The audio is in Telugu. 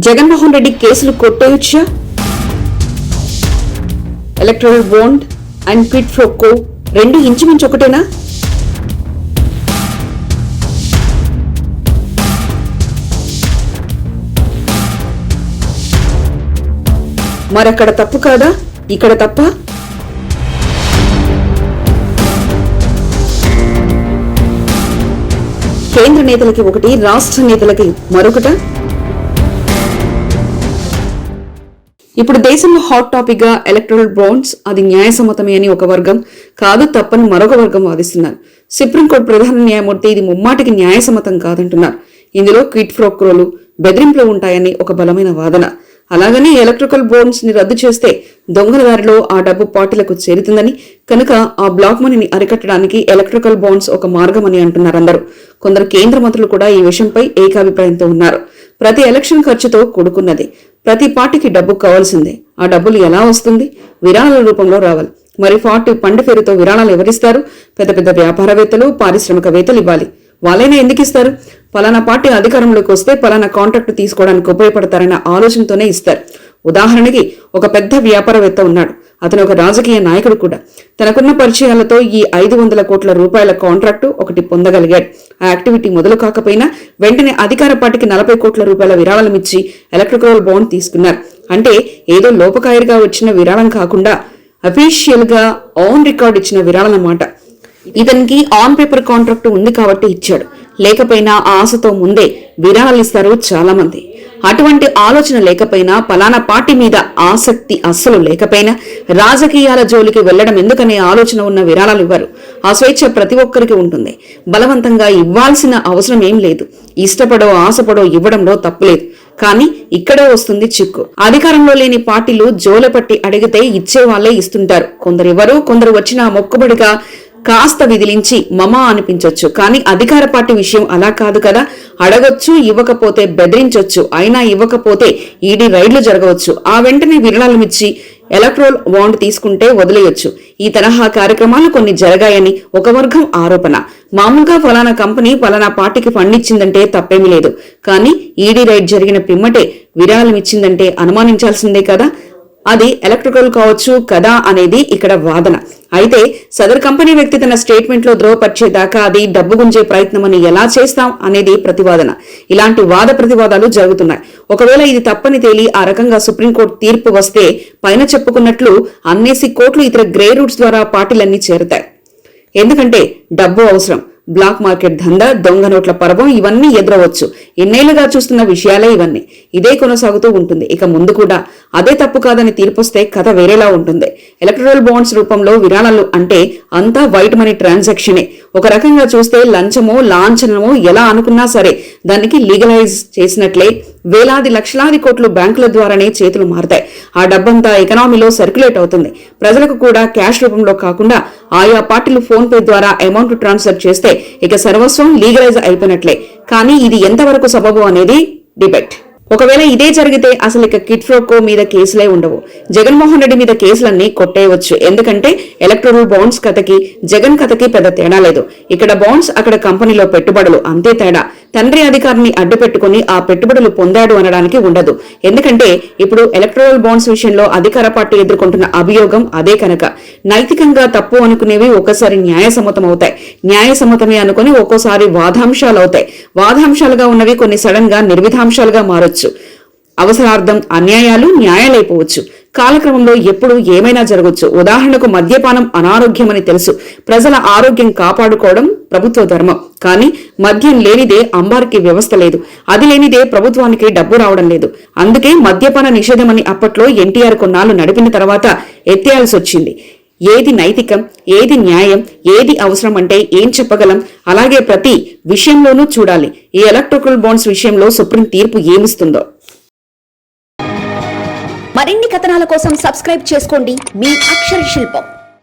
జగన్మోహన్ రెడ్డి కేసులు కొట్టేయొచ్చా? Electoral bond and quid pro quo రెండు ఇంచుమించు ఒకటేనా? మరక్కడ తప్పు కాదా, ఇక్కడ తప్ప? కేంద్ర నేతలకి ఒకటి, రాష్ట్ర నేతలకి మరొకట? ఇప్పుడు దేశంలో హాట్ టాపిక్ గా ఎలక్టరల్ బాండ్స్ అది న్యాయసమ్మతమే అని ఒక వర్గం, కాదు తప్పని మరొక వర్గం వాదిస్తున్నారు. సుప్రీంకోర్టు ప్రధాన న్యాయమూర్తి ఇది ముమ్మాటికి న్యాయసమ్మతం కాదంటున్నారు. ఇందులో క్విడ్ ప్రో క్వోలు, బెదిరింపులు ఉంటాయని ఒక బలమైన వాదన. అలాగని ఎలక్ట్రికల్ బాండ్స్ ని రద్దు చేస్తే దొంగల దారిలో ఆ డబ్బు పార్టీలకు చేరుతుందని, కనుక ఆ బ్లాక్ మనీని అరికట్టడానికి ఎలక్ట్రికల్ బాండ్స్ ఒక మార్గమని అంటున్నారు అందరూ. కొందరు కేంద్ర మంత్రులు కూడా ఈ విషయంపై ఏకాభిప్రాయంతో ఉన్నారు. ప్రతి ఎలక్షన్ ఖర్చుతో కూడుకున్నది. ప్రతి పార్టీకి డబ్బు కావాల్సిందే. ఆ డబ్బులు ఎలా వస్తుంది? విరాళాల రూపంలో రావాలి. మరి ఫండ్ పేరుతో విరాళాలు ఎవరిస్తారు? పెద్ద పెద్ద వ్యాపారవేత్తలు, పారిశ్రామికవేత్తలు ఇవ్వాలి. వాళ్ళైనా ఎందుకు ఇస్తారు? పలానా పార్టీ అధికారంలోకి వస్తే పలానా కాంట్రాక్ట్ తీసుకోవడానికి ఉపయోగపడతారన్న ఆలోచనతోనే ఇస్తారు. ఉదాహరణకి ఒక పెద్ద వ్యాపారవేత్త ఉన్నాడు. అతను ఒక రాజకీయ నాయకుడు కూడా. తనకున్న పరిచయాలతో ఈ 500 కోట్ల రూపాయల కాంట్రాక్టు ఒకటి పొందగలిగాడు. ఆ యాక్టివిటీ మొదలు కాకపోయినా వెంటనే అధికార పార్టీకి 40 కోట్ల రూపాయల విరాళం ఇచ్చి ఎలక్ట్రికల్ బాండ్ తీసుకున్నారు. అంటే ఏదో లోపకాయలుగా వచ్చిన విరాళం కాకుండా అఫీషియల్ గా ఆన్ రికార్డ్ ఇచ్చిన విరాళం అన్నమాట. ఇతనికి ఆన్ పేపర్ కాంట్రాక్ట్ ఉంది కాబట్టి ఇచ్చాడు. లేకపోయినా ఆశతో ముందే విరాళాలు ఇస్తారు చాలా మంది. అటువంటి ఆలోచన లేకపోయినా, పలానా పార్టీ మీద ఆసక్తి అస్సలు లేకపోయినా, రాజకీయాల జోలికి వెళ్లడం ఎందుకనే ఆలోచన ఉన్న విరాళాలు ఇవ్వరు. ఆ స్వేచ్ఛ ప్రతి ఒక్కరికి ఉంటుంది. బలవంతంగా ఇవ్వాల్సిన అవసరం ఏం లేదు. ఇష్టపడో ఆశపడో ఇవ్వడంలో తప్పులేదు. కానీ ఇక్కడే వస్తుంది చిక్కు. అధికారంలో లేని పార్టీలు జోలపట్టి అడిగితే ఇచ్చే వాళ్లే ఇస్తుంటారు. కొందరు ఇవ్వరు. కొందరు వచ్చిన మొక్కుబడిగా కాస్త విదిలించి మమా అనిపించొచ్చు. కానీ అధికార పార్టీ విషయం అలా కాదు కదా. అడగొచ్చు, ఇవ్వకపోతే బెదిరించొచ్చు. అయినా ఇవ్వకపోతే ఈడీ రైడ్లు జరగవచ్చు. ఆ వెంటనే విరాళమిచ్చి ఎలక్ట్రల్ బాండ్ తీసుకుంటే వదిలేయొచ్చు. ఈ తరహా కార్యక్రమాలు కొన్ని జరగాయని ఒక వర్గం ఆరోపణ. మామూలుగా ఫలానా కంపెనీ ఫలానా పార్టీకి ఫండ్ ఇచ్చిందంటే తప్పేమీ లేదు. కానీ ఈడీ రైడ్ జరిగిన పిమ్మటే విరాళం ఇచ్చిందంటే అనుమానించాల్సిందే కదా. అది ఎలక్ట్రికల్ కావచ్చు కదా అనేది ఇక్కడ వాదన. అయితే సదరు కంపెనీ వ్యక్తి తన స్టేట్మెంట్ లో ద్రోవపరిచేదాకా అది డబ్బు గుంజే ప్రయత్నమని ఎలా చేస్తాం అనేది ప్రతివాదన. ఇలాంటి వాద ప్రతివాదాలు జరుగుతున్నాయి. ఒకవేళ ఇది తప్పని తేలి ఆ రకంగా సుప్రీంకోర్టు తీర్పు వస్తే పైన చెప్పుకున్నట్లు అన్నేసి కోట్లు ఇతర గ్రే రూట్స్ ద్వారా పార్టీలన్నీ చేరుతాయి. ఎందుకంటే డబ్బు అవసరం. బ్లాక్ మార్కెట్ దందా, దొంగ నోట్ల పర్వం ఇవన్నీ ఎదురవచ్చు. ఎన్నేళ్లుగా చూస్తున్న విషయాలే ఇవన్నీ. ఇదే కొనసాగుతూ ఉంటుంది. ఇక ముందు కూడా అదే తప్పు కాదని తీర్పొస్తే కథ వేరేలా ఉంటుంది. ఎలక్ట్రల్ బాండ్స్ రూపంలో విరాళాలు అంటే అంతా వైట్ మనీ ట్రాన్సాక్షనే. ఒక రకంగా చూస్తే లంచమో లాంఛనమో ఎలా అనుకున్నా సరే దానికి లీగలైజ్ చేసినట్లే. వేలాది లక్షలాది కోట్లు బ్యాంకుల ద్వారానే చేతులు మారుతాయి. ఆ డబ్బంతా ఎకనామీలో సర్క్యులేట్ అవుతుంది. ప్రజలకు కూడా క్యాష్ రూపంలో కాకుండా ఆయా పార్టీలు ఫోన్ పే ద్వారా అమౌంట్ ట్రాన్స్ఫర్ చేస్తే ఇక సర్వస్వం లీగలైజ్ అయిపోయినట్లే. కానీ ఇది ఎంతవరకు సబబు అనేది డిబేట్. ఒకవేళ ఇదే జరిగితే అసలు ఇక క్విడ్ ప్రో క్వో మీద కేసులే ఉండవు. జగన్మోహన్ రెడ్డి మీద కేసులన్నీ కొట్టేయవచ్చు. ఎందుకంటే ఎలక్టరల్ బాండ్స్ కథకి జగన్ కథకి పెద్ద తేడా లేదు. ఇక్కడ బాండ్స్, అక్కడ కంపెనీలో పెట్టుబడులు, అంతే తేడా. తండ్రి అధికారిని అడ్డు పెట్టుకుని ఆ పెట్టుబడులు పొందాడు అనడానికి ఉండదు. ఎందుకంటే ఇప్పుడు ఎలక్టరల్ బాండ్స్ విషయంలో అధికార పార్టీ ఎదుర్కొంటున్న అభియోగం అదే కనుక. నైతికంగా తప్పు అనుకునేవి ఒక్కోసారి న్యాయసమ్మతం అవుతాయి. న్యాయసమ్మతమే అనుకుని ఒక్కోసారి వాదాంశాలు అవుతాయి. వాదాంశాలుగా ఉన్నవి కొన్ని సడన్ గా నిర్విధాంశాలుగా మారొచ్చు. అవసరార్థం అన్యాయాలు న్యాయాలైపోవచ్చు. కాలక్రమంలో ఎప్పుడు ఏమైనా జరగవచ్చు. ఉదాహరణకు మద్యపానం అనారోగ్యమని తెలుసు. ప్రజల ఆరోగ్యం కాపాడుకోవడం ప్రభుత్వ ధర్మం. కానీ మద్యం లేనిదే అంబారికి వ్యవస్థ లేదు. అది లేనిదే ప్రభుత్వానికి డబ్బు రావడం లేదు. అందుకే మద్యపాన నిషేధమని అప్పట్లో ఎన్టీఆర్ కొన్నాళ్లు నడిపిన తర్వాత ఎత్తేయాల్సి వచ్చింది. ఏది నైతికం, ఏది న్యాయం, ఏది అవసరం అంటే ఏం చెప్పగలం? అలాగే ప్రతి విషయంలోనూ చూడాలి. ఈ ఎలక్ట్రికల్ బాండ్స్ విషయంలో సుప్రీం తీర్పు ఏమిస్తుందో. మరిన్ని కథనాల కోసం సబ్స్క్రైబ్ చేసుకోండి మీ అక్షర శిల్పం.